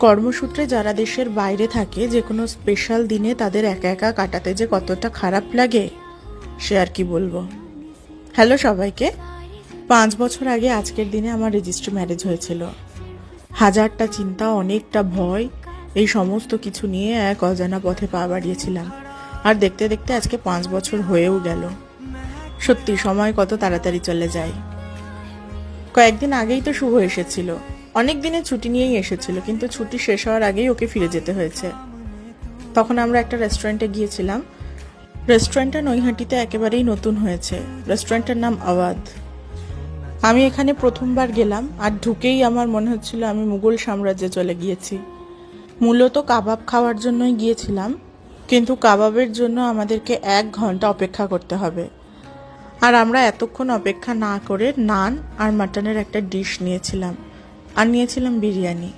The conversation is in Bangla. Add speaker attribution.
Speaker 1: কর্মসূত্রে যারা দেশের বাইরে থাকে, যে কোনো স্পেশাল দিনে তাদের একা একা কাটাতে যে কতটা খারাপ লাগে সে আর কি বলবো। হ্যালো সবাইকে। 5 বছর আগে আজকের দিনে আমার রেজিস্ট্রি ম্যারেজ হয়েছিল। হাজারটা চিন্তা, অনেকটা ভয়, এই সমস্ত কিছু নিয়ে এক অজানা পথে পা বাড়িয়েছিলাম। আর দেখতে দেখতে আজকে 5 বছর হয়েও গেল। সত্যি সময় কত তাড়াতাড়ি চলে যায়। কয়েকদিন আগেই তো শুভ এসেছিল, অনেক দিনের ছুটি নিয়েই এসেছিল, কিন্তু ছুটি শেষ হওয়ার আগেই ওকে ফিরে যেতে হয়েছে। তখন আমরা একটা রেস্টুরেন্টে গিয়েছিলাম। রেস্টুরেন্টটা নৈহাটিতে একেবারেই নতুন হয়েছে। রেস্টুরেন্টের নাম আওয়াধ। আমি এখানে প্রথমবার গেলাম, আর ঢুকেই আমার মনে হচ্ছিল আমি মুঘল সাম্রাজ্যে চলে গিয়েছি। মূলত কাবাব খাওয়ার জন্যই গিয়েছিলাম, কিন্তু কাবাবের জন্য আমাদেরকে 1 ঘন্টা অপেক্ষা করতে হবে। আর আমরা এতক্ষণ অপেক্ষা না করে নান আর মাটনের একটা ডিশ নিয়েছিলাম, আর নিয়েছিলাম বিরিয়ানি।